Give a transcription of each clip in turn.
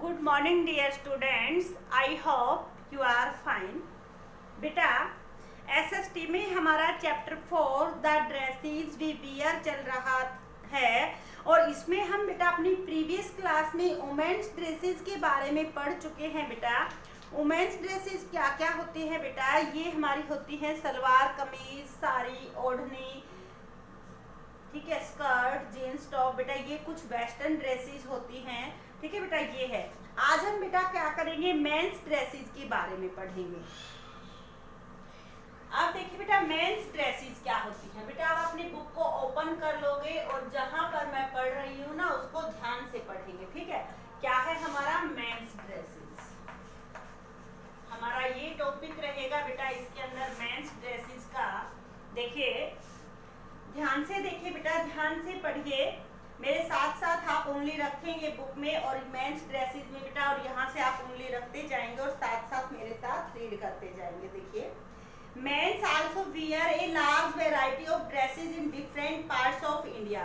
Good morning dear students, I hope you are fine. बेटा SST में हमारा chapter 4 the dresses we wear चल रहा है और इसमें हम बेटा अपनी प्रीवियस क्लास में वुमेन्स ड्रेसेस के बारे में पढ़ चुके हैं। बेटा वुमेन्स ड्रेसेस क्या क्या होती है बेटा, ये हमारी होती है सलवार कमीज, साड़ी, ओढ़नी, ठीक है, स्कर्ट, जीन्स टॉप। बेटा ये कुछ वेस्टर्न ड्रेसेस होती हैं, ठीक है बेटा। ये है आज हम बेटा क्या करेंगे, मेंस ड्रेसेस के बारे में पढ़ेंगे। अब देखिए बेटा मेंस ड्रेसेस क्या होती है। बेटा आप अपनी बुक को ओपन कर लोगे और जहां पर मैं पढ़ रही हूँ ना उसको ध्यान से पढ़ेंगे, ठीक है। क्या है हमारा मेंस ड्रेसेस, हमारा ये टॉपिक रहेगा बेटा इसके अंदर मेंस ड्रेसेस का। देखिए ध्यान से देखिए बेटा, ध्यान से पढ़िए, मेरे साथ साथ आप उंगली रखेंगे बुक में और मेंस ड्रेसेस में बेटा, और यहाँ से आप उंगली रखते जाएंगे और साथ साथ मेरे साथ रीड करते जाएंगे। देखिए men's also wear a large variety of dresses in different parts of India.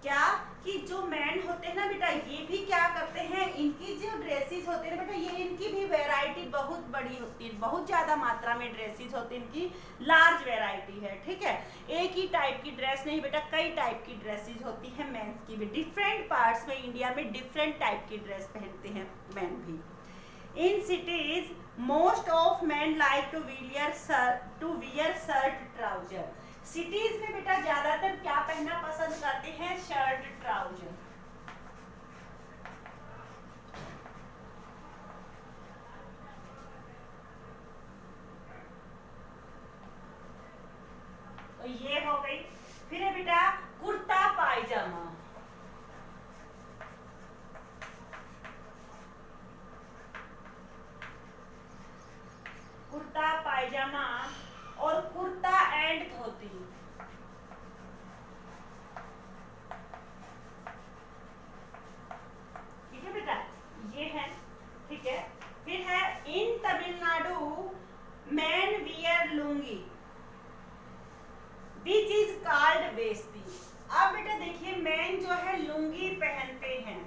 क्या कि जो मैन होते हैं ना बेटा, ये भी क्या करते हैं, इनकी जो ड्रेसेस होते हैं बेटा, ये इनकी भी वैरायटी बहुत बड़ी होती है, बहुत ज्यादा मात्रा में ड्रेसेस होती है, इनकी लार्ज वैरायटी है, ठीक है। एक ही टाइप की ड्रेस नहीं बेटा, कई टाइप की ड्रेसेस होती है मेंस की भी। डिफरेंट पार्ट्स में इंडिया में डिफरेंट टाइप की ड्रेस पहनते हैं मैन भी। In cities most of man like to wear shirt trouser. Cities में बेटा ज्यादातर क्या पहनना पसंद करते हैं, शर्ट ट्राउजर। तो ये हो गई। फिर है बेटा कुर्ता पायजामा, कुर्ता पायजामा और कुर्ता एंड धोती। ठीक है बेटा, ये है, ठीक है। फिर है in Tamil Nadu man wear lungi which is called veshti. अब बेटा देखिए मैन जो है लुंगी पहनते हैं,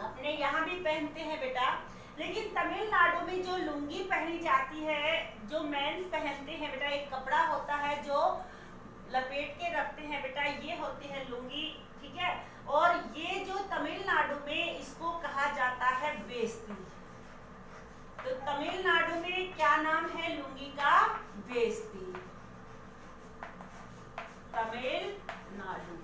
अपने यहाँ भी पहनते हैं बेटा, लेकिन तमिलनाडु में जो लुंगी पहनी जाती है, जो मेंस पहनते हैं बेटा, एक कपड़ा होता है जो लपेट के रखते हैं बेटा, ये होती है लुंगी, ठीक है। और ये जो तमिलनाडु में इसको कहा जाता है वेस्टी। तो तमिलनाडु में क्या नाम है लुंगी का, वेस्टी, तमिलनाडु।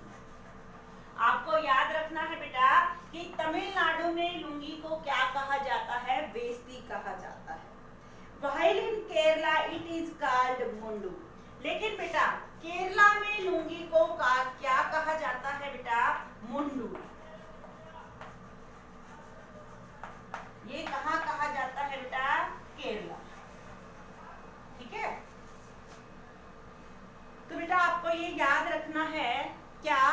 आपको याद रखना है बेटा कि तमिलनाडु में लुंगी को क्या कहा जाता है, वेस्टी कहा जाता है। While in Kerala it is called mundu. लेकिन बेटा केरला में लुंगी को क्या कहा जाता है बेटा, मुंडू। ये कहाँ कहा जाता है बेटा, केरला, ठीक है। तो बेटा आपको ये याद रखना है क्या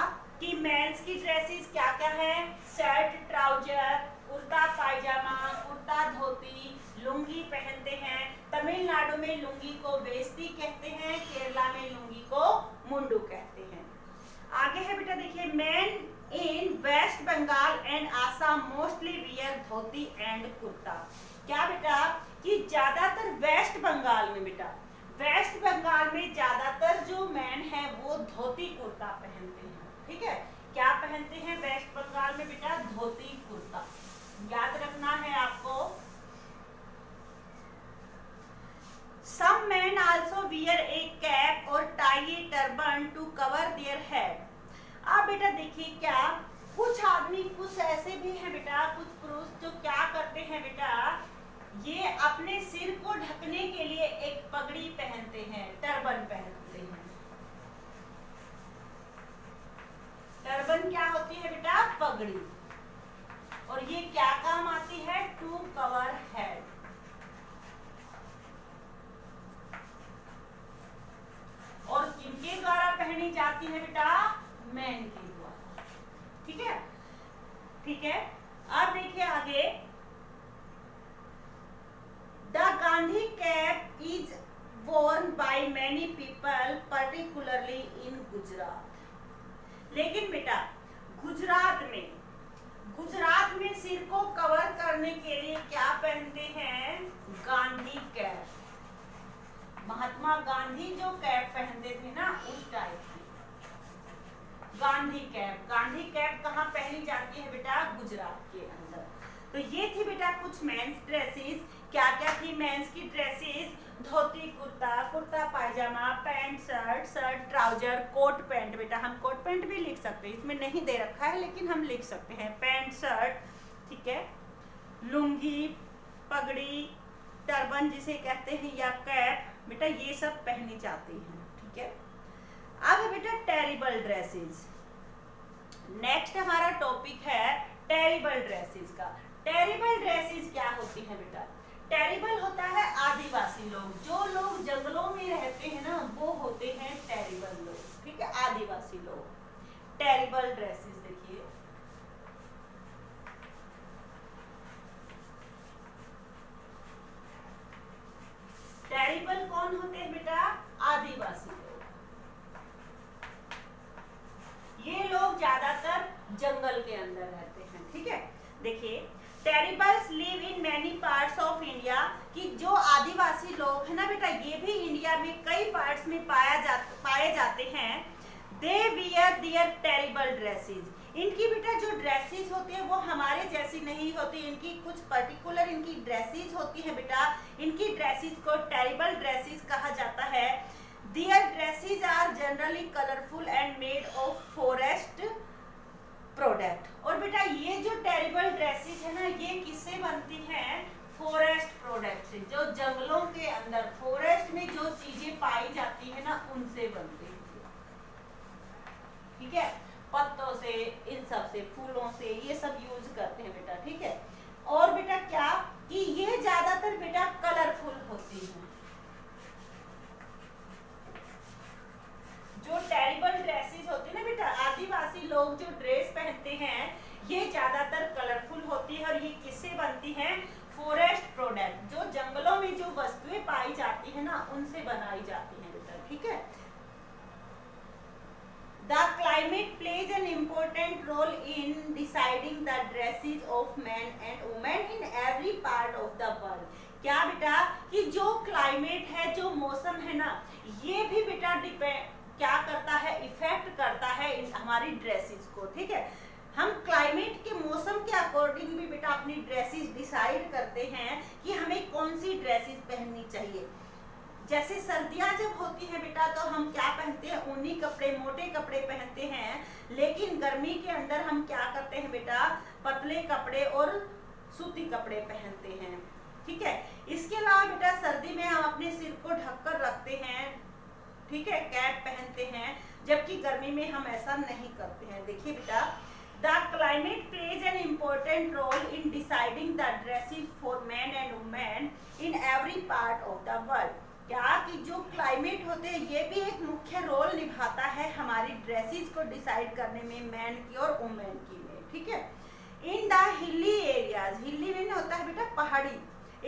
कि मेंस की ड्रेसेस क्या क्या है, शर्ट ट्राउजर, कुर्ता पायजामा, कुर्ता धोती, लुंगी पहनते हैं। तमिलनाडु में लुंगी को वेस्टी कहते हैं, केरला में लुंगी को मुंडू कहते हैं। आगे है बेटा देखिए men in West Bengal and Assam mostly wear dhoti and kurta. क्या बेटा कि ज्यादातर वेस्ट बंगाल में बेटा, वेस्ट बंगाल में ज्यादातर जो मैन है वो धोती कुर्ता पहनते हैं, ठीक है। क्या पहनते हैं वेस्ट बंगाल में बेटा, धोती कुर्ता, याद रखना है आपको। Some men also wear a cap or tie a turban to cover their head। अब बेटा देखिए क्या कुछ आदमी, कुछ ऐसे भी हैं बेटा, कुछ पुरुष जो क्या करते हैं बेटा, ये अपने सिर को ढकने के लिए एक पगड़ी पहनते हैं, टर्बन पहनते हैं। टर्बन क्या होती है बेटा, पगड़ी, और ये क्या काम आती है, टू कवर हेड। और किनके द्वारा पहनी जाती है बेटा, मैन के द्वारा, ठीक है, ठीक है। अब देखिए आगे, the Gandhi cap is worn by many people particularly in Gujarat. लेकिन बेटा गुजरात में सिर को कवर गांधी कैप कहाँ पहनी जाती है बेटा? गुजरात के अंदर। तो ये थी बेटा कुछ मेंस ड्रेसेस। क्या क्या थी मेंस की dresses? Dhoti kurta, kurta pyjama, pant shirt, shirt trouser, coat pant. बेटा हम कोट पैंट भी लिख सकते हैं, इसमें नहीं दे रखा है लेकिन हम लिख सकते हैं पैंट शर्ट, ठीक है। लुंगी, पगड़ी, टर्बन जिसे कहते हैं या कैप, बेटा ये सब पहनी जाती हैं, ठीक है। अब बेटा टेरिबल ड्रेसेस, नेक्स्ट हमारा टॉपिक है टेरिबल ड्रेसेस का। टेरिबल ड्रेसेस क्या होती है बेटा? टेरिबल होता है आदिवासी लोग, जो लोग जंगलों में रहते हैं ना वो होते हैं टेरिबल लोग, ठीक है, आदिवासी लोग। टेरिबल ड्रेसेस देखिए, टेरिबल कौन होते हैं बेटा? आदिवासी लोग। ये लोग ज्यादातर जंगल के अंदर रहते हैं, ठीक है। देखिए tribals live in many parts of India, कि जो आदिवासी लोग है ना बेटा ये भी इंडिया में कई पार्ट्स में पाए जाते हैं। They wear their terrible dresses, इनकी बेटा जो ड्रेसेस होती है वो हमारे जैसी नहीं होती, इनकी कुछ पर्टिकुलर इनकी ड्रेसेस होती है बेटा। इनकी ड्रेसेस को टेरिबल ड्रेसेस कहा जाता है। Their dresses are generally colourful and made of forest product. और बेटा ये जो टेरिबल ड्रेसेस है ना ये किससे बनती हैं? फॉरेस्ट प्रोडक्ट से, जो जंगलों के अंदर फॉरेस्ट में जो चीजें पाई जाती है ना उनसे बनती है, ठीक है। पत्तों से, इन सब से, फूलों से, ये सब यूज करते हैं बेटा, ठीक है। और बेटा क्या कि ये ज्यादातर बेटा कलरफुल होती है। जो टेरिबल ड्रेसेस होती है ना बेटा, आदिवासी लोग जो ड्रेस पहनते हैं ये ज्यादातर कलरफुल होती है। और ये किससे बनती है? फॉरेस्ट प्रोडक्ट, जो जंगलों में जो वस्तुएं पाई जाती है ना उनसे बनाई जाती है बेटा, ठीक है। The climate plays an important role in deciding the dresses of men and women in every part of the world. क्या बेटा कि जो क्लाइमेट है, जो मौसम है ना, ये भी बेटा क्या करता है? इफेक्ट करता है हमारी ड्रेसेस को, ठीक है। हम क्लाइमेट के मौसम के अकॉर्डिंग भी बेटा अपनी ड्रेसेस डिसाइड करते हैं कि हमें कौन सी ड्रेसेस पहननी चाहिए। जैसे सर्दियां जब होती है बेटा तो हम क्या पहनते हैं? ऊनी कपड़े, मोटे कपड़े पहनते हैं। लेकिन गर्मी के अंदर हम क्या करते हैं बेटा? पतले कपड़े और सूती कपड़े पहनते हैं, ठीक है। इसके अलावा बेटा सर्दी में हम अपने सिर को ढककर रखते हैं, ठीक है, कैप पहनते हैं, जबकि गर्मी में हम ऐसा नहीं करते हैं। देखिए बेटा The climate plays an important role in deciding the dresses for men and women in every part of the world. क्या कि जो क्लाइमेट होते हैं ये भी एक मुख्य रोल निभाता है हमारी ड्रेसेस को डिसाइड करने में, मैन की और वुमेन की में, ठीक है। इन द हिली एरियाज, हिली में होता है बेटा पहाड़ी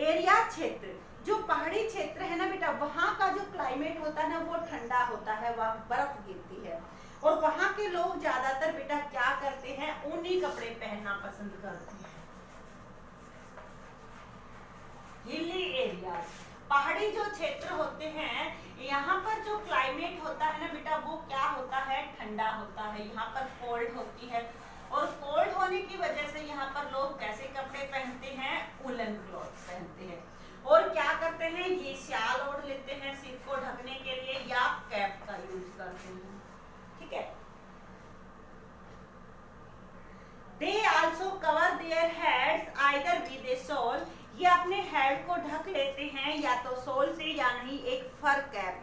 एरिया क्षेत्र, जो पहाड़ी क्षेत्र है ना बेटा वहाँ का जो क्लाइमेट होता है ना वो ठंडा होता है, वहाँ बर्फ गिरती है। और वहाँ के लोग ज्यादातर बेटा क्या करते हैं? ऊनी कपड़े पहनना पसंद करते हैं। हिली एरियाज, पहाड़ी जो क्षेत्र होते हैं यहाँ पर जो क्लाइमेट होता है ना बेटा वो क्या होता है? ठंडा होता है। यहाँ पर कोल्ड होती है और कोल्ड होने की वजह से यहाँ पर लोग कैसे कपड़े पहनते हैं? वुलन क्लॉथ पहनते हैं। और क्या करते हैं? ये शाल ओढ़ लेते हैं सिर को ढकने के लिए या कैप का यूज करते हैं, ठीक है। They also cover their heads either with a shawl, ये अपने हेड को ढक लेते हैं या तो शॉल से या नहीं एक फर कैप,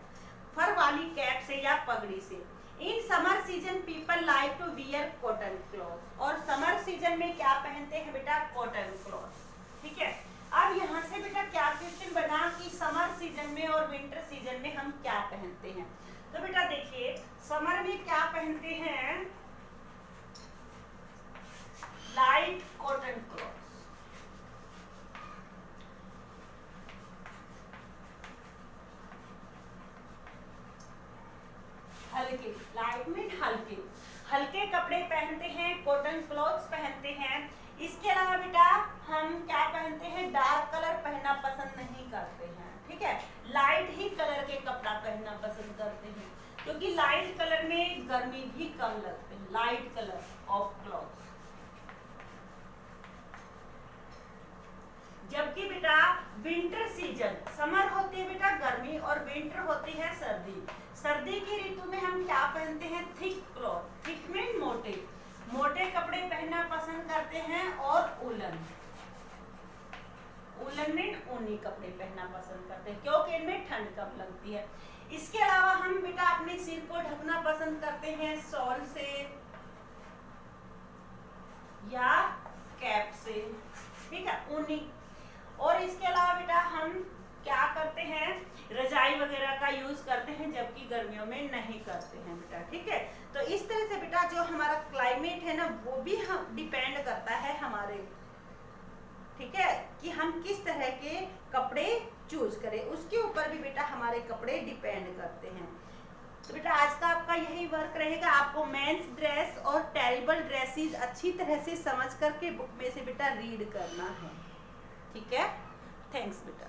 फर वाली कैप से या पगड़ी से। In summer season people like to wear cotton cloth, और समर सीजन में क्या पहनते हैं बेटा? कॉटन क्लॉथ, ठीक है। अब यहाँ से बेटा क्या क्वेश्चन बना कि समर सीजन में और विंटर सीजन में हम क्या पहनते हैं? तो बेटा देखिए समर में क्या पहनते हैं? लाइट कॉटन क्लॉथ, हल्के, लाइट मीन हल्के, हल्के कपड़े पहनते हैं, कॉटन क्लॉथ्स पहनते हैं। इसके अलावा बेटा हम क्या पहनते हैं? डार्क कलर पहनना पसंद नहीं करते हैं, ठीक है। लाइट ही कलर के कपड़ा पहनना पसंद करते हैं क्योंकि लाइट कलर में गर्मी भी कम लगती है। Light colour of cloth. जबकि बेटा विंटर सीजन, समर होती है बेटा गर्मी और विंटर होती है सर्दी। सर्दी की ऋतु में हम क्या पहनते हैं? Thick cloth. थिक मीन मोटे, मोटे कपड़े पहनना पसंद करते हैं, और उलन, उलन मीन ऊनी कपड़े पहनना पसंद करते हैं, क्योंकि इनमें ठंड कम लगती है। इसके अलावा हम बेटा अपने सिर को ढकना पसंद करते हैं शॉल से या कैप से, ठीक है, ऊनी। और इसके अलावा बेटा हम क्या करते हैं? रजाई वगैरह का यूज करते हैं, जबकि गर्मियों में नहीं करते हैं बेटा, ठीक है। तो इस तरह से बेटा जो हमारा क्लाइमेट है ना, वो भी हम डिपेंड करता है हमारे, ठीक है, कि हम किस तरह के कपड़े चूज करें, उसके ऊपर भी बेटा हमारे कपड़े डिपेंड करते हैं। तो बेटा आज का आपका यही वर्क रहेगा। आपको मेंस ड्रेस और टेरिबल ड्रेसेस अच्छी तरह से समझ करके बुक में से बेटा रीड करना है, ठीक है। थैंक्स बेटा।